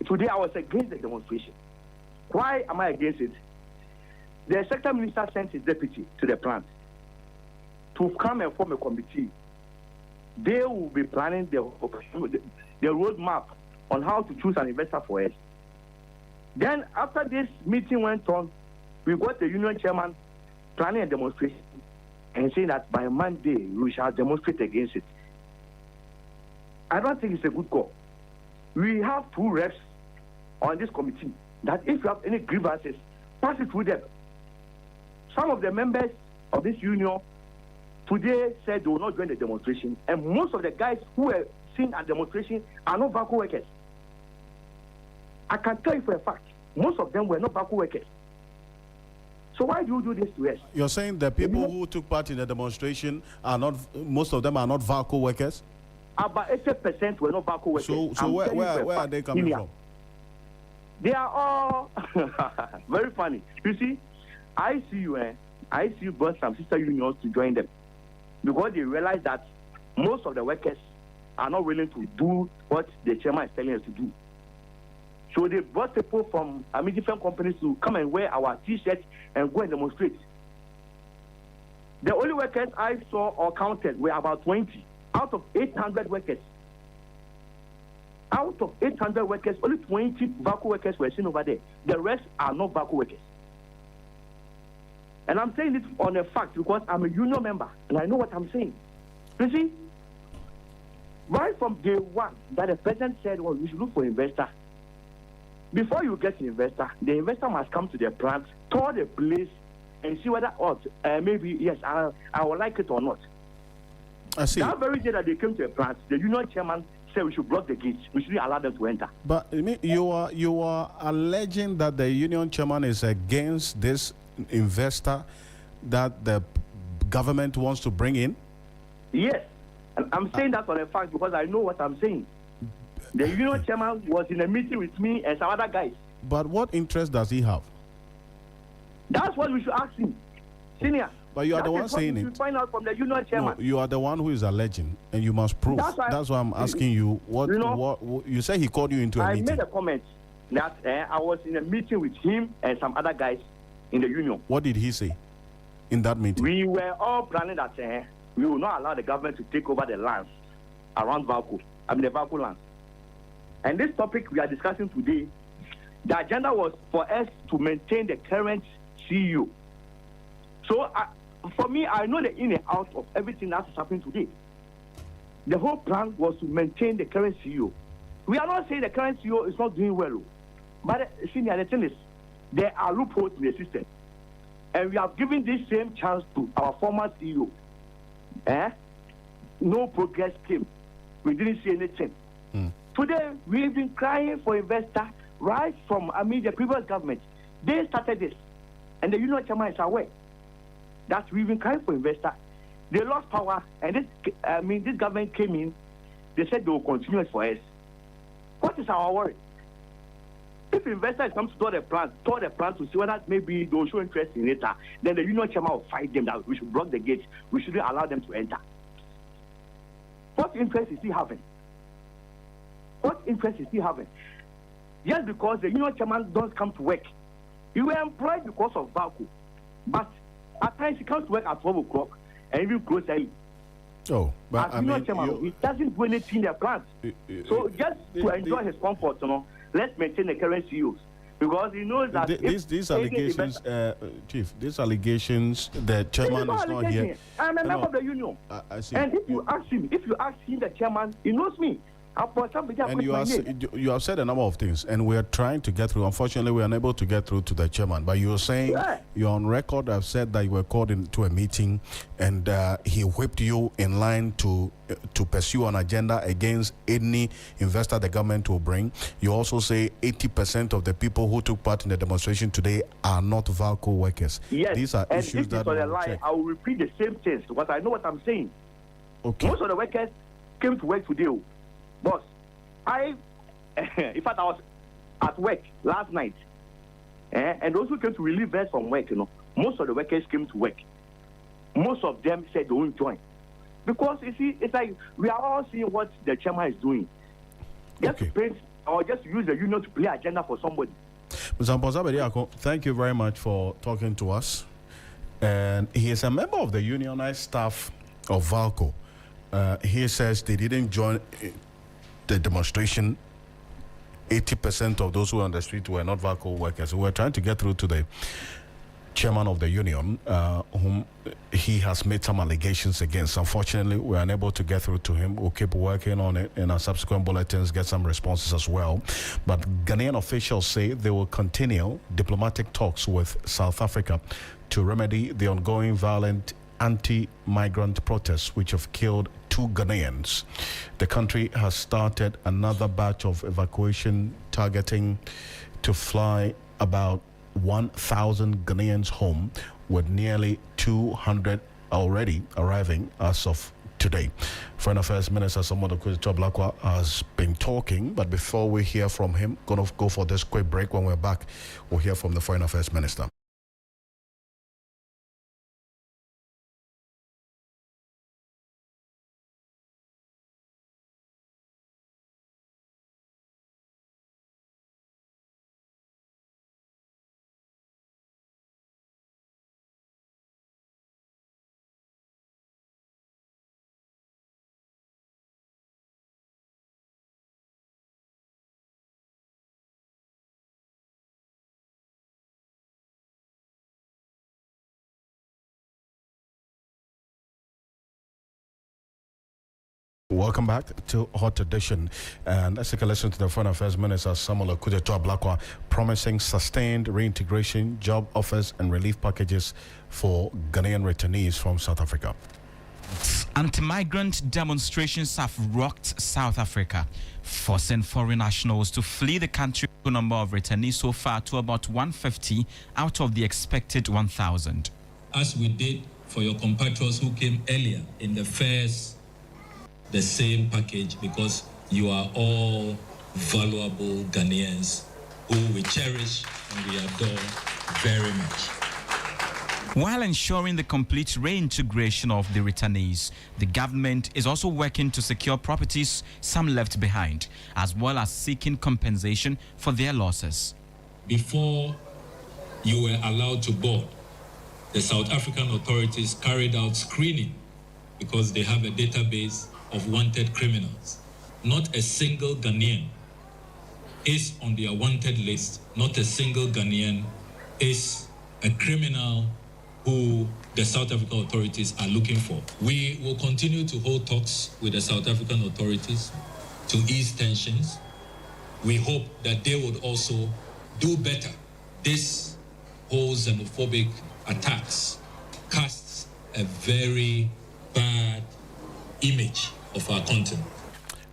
today I was against the demonstration. Why am I against it? The sector minister sent his deputy to the plant to come and form a committee. They will be planning the roadmap on how to choose an investor for us. Then after this meeting went on, we got the union chairman planning a demonstration and saying that by Monday we shall demonstrate against it. I don't think it's a good call. We have 2 reps on this committee that if you have any grievances, pass it through them. Some of the members of this union today said they will not join the demonstration, and most of the guys who were seen at demonstration are not Valco workers. I can tell you for a fact, most of them were not Valco workers. So why do you do this to us? You're saying the people who took part in the demonstration are not, most of them are not Valco workers? About 80% were not Valco workers. So where are they coming from? They are all very funny. You see, I see you brought some sister unions to join them because they realize that most of the workers are not willing to do what the chairman is telling us to do. So they brought people from different companies to come and wear our T-shirts and go and demonstrate. The only workers I saw or counted were about 20 out of 800 workers. Out of 800 workers, only 20 Valco workers were seen over there. The rest are not Valco workers. And I'm saying it on a fact because I'm a union member and I know what I'm saying. You see, right from day one that the president said, well, we should look for investor. Before you get an investor, the investor must come to the plant, tour the place, and see whether, maybe, yes, I will like it or not. I see. That very day that they came to the plant, the union chairman said we should block the gates. We shouldn't allow them to enter. But you are alleging that the union chairman is against this investor that the government wants to bring in? Yes. And I'm saying that on a fact because I know what I'm saying. The union chairman was in a meeting with me and some other guys. But what interest does he have? That's what we should ask him. Senior. But you are the one saying it. Find out from the union chairman. No, you are the one who is alleging, and you must prove. That's why I'm asking you. What you say he called you into a meeting? I made a comment that I was in a meeting with him and some other guys in the union. What did he say in that meeting? We were all planning that we will not allow the government to take over the lands around Valco. The Valco lands. And this topic we are discussing today, the agenda was for us to maintain the current CEO. So for me, I know the in and out of everything that's happening today. The whole plan was to maintain the current CEO. We are not saying the current CEO is not doing well, but senior, the thing is, there are loopholes in the system. And we have given this same chance to our former CEO. No progress came. We didn't see anything. Today, we've been crying for investor right from the previous government. They started this. And the union chairman is aware that we've been crying for investor. They lost power, and this government came in. They said they will continue it for us. What is our worry? If investors come to tour the plant to see whether maybe they will show interest in it, then the union chairman will fight them that we should block the gates. We shouldn't allow them to enter. What interest is he having? What interest is he having? Just because the union chairman doesn't come to work. He was employed because of Valco. But at times he comes to work at 12 o'clock and even close early. Oh, but he doesn't do anything in the plant. So just to enjoy his comfort, let's maintain the current CEOs. Because he knows that these allegations, Chief, these allegations, the chairman is not here. I'm a member of the union. I see. And if you ask him, the chairman, he knows me. And you have said a number of things, and we are trying to get through. Unfortunately, we are unable to get through to the chairman. But you're saying, you're on record, have said that you were called into a meeting, and he whipped you in line to pursue an agenda against any investor the government will bring. You also say 80% of the people who took part in the demonstration today are not Valco workers. Yes, these are issues that we will check. I will repeat the same things because I know what I'm saying. Okay. Most of the workers came to work today. Boss, in fact, I at work last night. And those who came to relieve us from work, most of the workers came to work. Most of them said they won't join. Because, you see, it's like we are all seeing what the chairman is doing. Just to paint or just use the union to play agenda for somebody. Mr. Mbozabediako, thank you very much for talking to us. And he is a member of the unionized staff of Valco. He says they didn't join the demonstration. 80% of those who were on the street were not Valco workers. We were trying to get through to the chairman of the union, whom he has made some allegations against. Unfortunately, we are unable to get through to him. We'll keep working on it in our subsequent bulletins, get some responses as well. But Ghanaian officials say they will continue diplomatic talks with South Africa to remedy the ongoing violent anti-migrant protests which have killed 2 Ghanaians. The country has started another batch of evacuation targeting to fly about 1,000 Ghanaians home, with nearly 200 already arriving as of today. Foreign Affairs Minister Samuel Okudzeto has been talking, but before we hear from him, going to go for this quick break. When we're back, we'll hear from the Foreign Affairs Minister. Welcome back to Hot Edition, and let's take a listen to the Foreign Affairs Minister Samuel Okudzeto promising sustained reintegration, job offers and relief packages for Ghanaian returnees from South Africa. Anti-migrant demonstrations have rocked South Africa, forcing foreign nationals to flee the country. The number of returnees so far to about 150 out of the expected 1,000. As we did for your compatriots who came earlier in the same package, because you are all valuable Ghanaians who we cherish and we adore very much. While ensuring the complete reintegration of the returnees, the government is also working to secure properties some left behind, as well as seeking compensation for their losses. Before you were allowed to board, the South African authorities carried out screening because they have a database of wanted criminals. Not a single Ghanaian is on their wanted list. Not a single Ghanaian is a criminal who the South African authorities are looking for. We will continue to hold talks with the South African authorities to ease tensions. We hope that they would also do better. This whole xenophobic attacks casts a very bad image of our continent.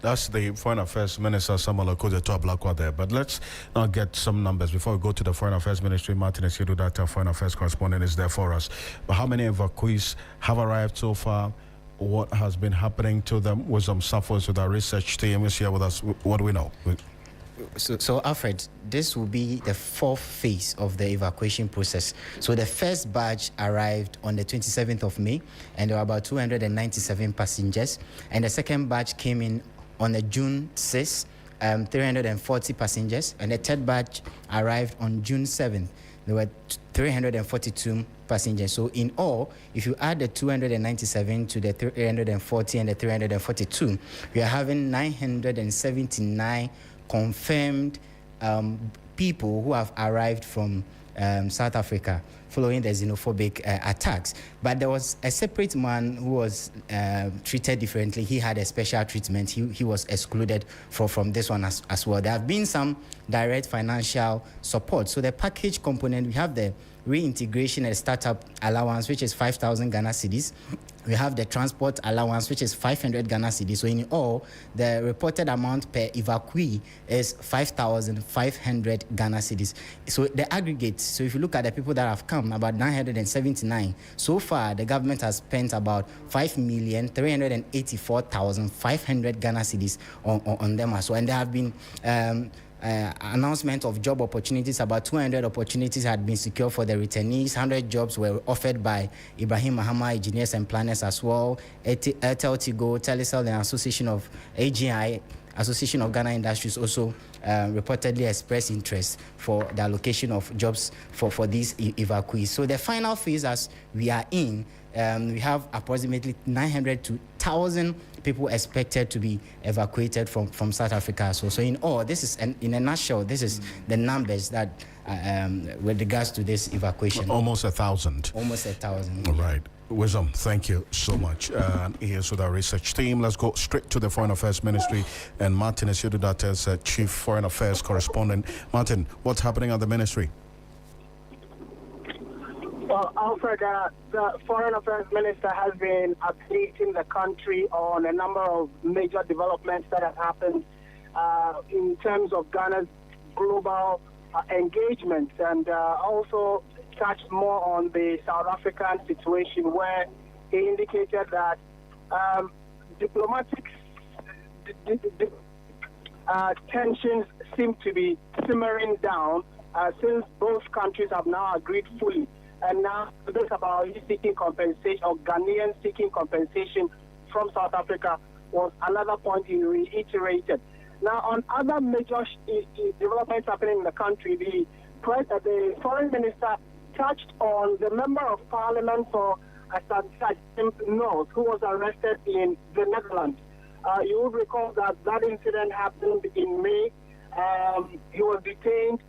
That's the Foreign Affairs Minister Samuel Okudzeto there. But let's now get some numbers before we go to the Foreign Affairs Ministry. Martin Esidu, Dr. Foreign Affairs correspondent, is there for us. But how many evacuees have arrived so far? What has been happening to them? With some suffers with our research team is here with us. What do we know? So Alfred, this will be the 4th phase of the evacuation process. So the first batch arrived on the 27th of May, and there were about 297 passengers. And the second batch came in on the June 6th, 340 passengers. And the third batch arrived on June 7th. There were 342 passengers. So in all, if you add the 297 to the 340 and the 342, we are having 979 confirmed people who have arrived from South Africa following the xenophobic attacks. But there was a separate man who was treated differently. He had a special treatment. He was excluded from this one as well. There have been some direct financial support. So the package component, we have the reintegration and startup allowance, which is 5,000 Ghana cedis. We have the transport allowance, which is 500 Ghana cedis. So in all, the reported amount per evacuee is 5,500 Ghana cedis. So the aggregate, so if you look at the people that have come, about 979. So far, the government has spent about 5,384,500 Ghana cedis on them as well. And there have been announcement of job opportunities. About 200 opportunities had been secured for the returnees. 100 jobs were offered by Ibrahim Mahama Engineers and Planners as well. Airtel Tigo, Telecel, and Association of AGI, Association of Ghana Industries also reportedly expressed interest for the allocation of jobs for these evacuees. So the final phase, as we are in, we have approximately 900 to 1,000 people expected to be evacuated from South Africa. So in all, this is, in a nutshell, this is the numbers that with regards to this evacuation. Almost 1,000. Almost 1,000. All right. Wisdom, thank you so much. Here's with our research team. Let's go straight to the Foreign Affairs Ministry. And Martin Esiodudate is Chief Foreign Affairs Correspondent. Martin, what's happening at the ministry? Well, Alfred, the Foreign Affairs Minister has been updating the country on a number of major developments that have happened in terms of Ghana's global engagements, and also touched more on the South African situation, where he indicated that diplomatic tensions seem to be simmering down since both countries have now agreed fully. And now this about seeking compensation, or Ghanaians seeking compensation from South Africa, was another point he reiterated. Now, on other major developments happening in the country, the foreign minister touched on the member of parliament for North, who was arrested in the Netherlands. You would recall that incident happened in May. He was detained.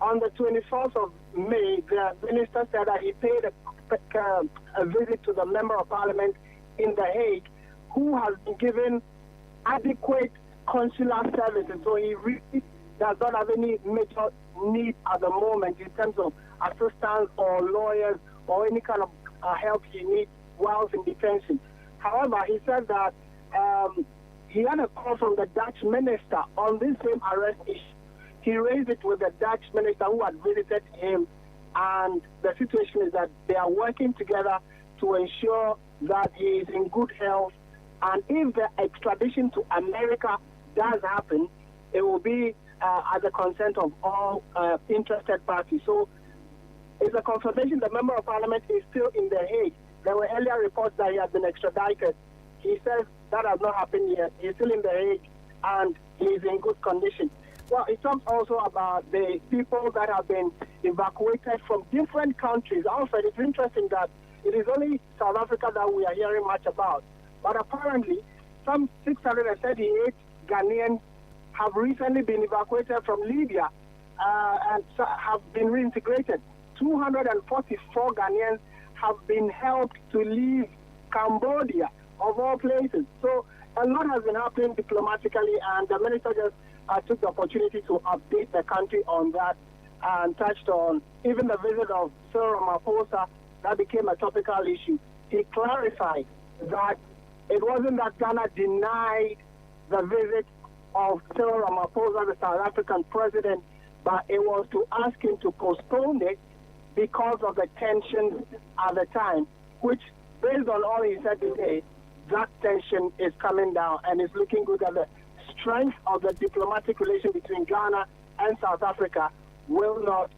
On the 24th of May, the minister said that he paid a visit to the member of parliament in The Hague, who has been given adequate consular services. So he really does not have any major need at the moment in terms of assistance or lawyers or any kind of help he needs whilst in detention. However, he said that he had a call from the Dutch minister on this same arrest issue. He raised it with the Dutch minister who had visited him, and the situation is that they are working together to ensure that he is in good health, and if the extradition to America does happen, it will be at the consent of all interested parties. So it's a confirmation the member of parliament is still in The Hague. There were earlier reports that he has been extradited. He says that has not happened yet. He's still in The Hague, and he is in good condition. Well, it talks also about the people that have been evacuated from different countries. Also, it's interesting that it is only South Africa that we are hearing much about. But apparently, some 638 Ghanaians have recently been evacuated from Libya and have been reintegrated. 244 Ghanaians have been helped to leave Cambodia, of all places. So a lot has been happening diplomatically, and the minister just took the opportunity to update the country on that and touched on even the visit of Cyril Ramaphosa. That became a topical issue. He clarified that it wasn't that Ghana denied the visit of Cyril Ramaphosa, the South African president, but it was to ask him to postpone it because of the tensions at the time, which, based on all he said today, that tension is coming down and is looking good, at the strength of the diplomatic relation between Ghana and South Africa will not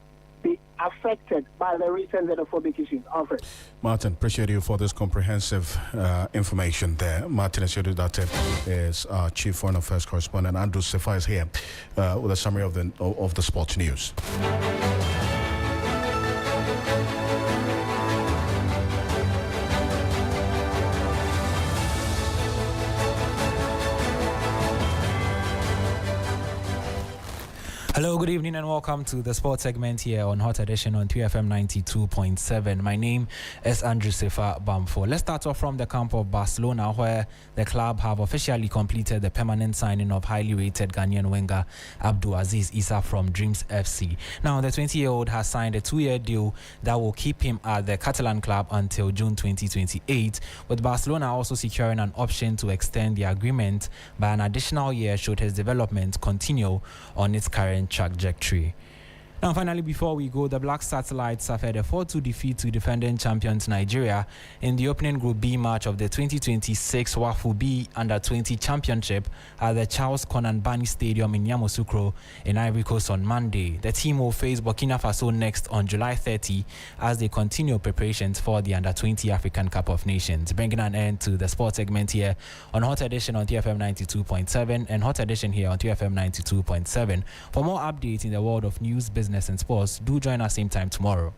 be affected by the recent xenophobic issues. Alfred. Martin, appreciate you for this comprehensive information there. Martin Esiodudate is our Chief Foreign Affairs Correspondent. Andrew Sefa is here with a summary of the sports news. Hello, good evening and welcome to the sports segment here on Hot Edition on 3FM 92.7. My name is Andrew Sefa Bamfo. Let's start off from the camp of Barcelona, where the club have officially completed the permanent signing of highly rated Ghanaian winger Abdulaziz Issa from Dreams FC. Now, the 20-year-old has signed a 2-year deal that will keep him at the Catalan club until June 2028, with Barcelona also securing an option to extend the agreement by an additional year should his development continue on its current trajectory. Now, finally, before we go, the Black Satellites suffered a 4-2 defeat to defending champions Nigeria in the opening Group B match of the 2026 WAFU B Under-20 Championship at the Charles Konan Bani Stadium in Yamoussoukro in Ivory Coast on Monday. The team will face Burkina Faso next on July 30 as they continue preparations for the Under-20 African Cup of Nations. Bringing an end to the sports segment here on Hot Edition on 3FM 92.7 and Hot Edition here on 3FM 92.7. For more updates in the world of news, business and sports, do join us same time tomorrow.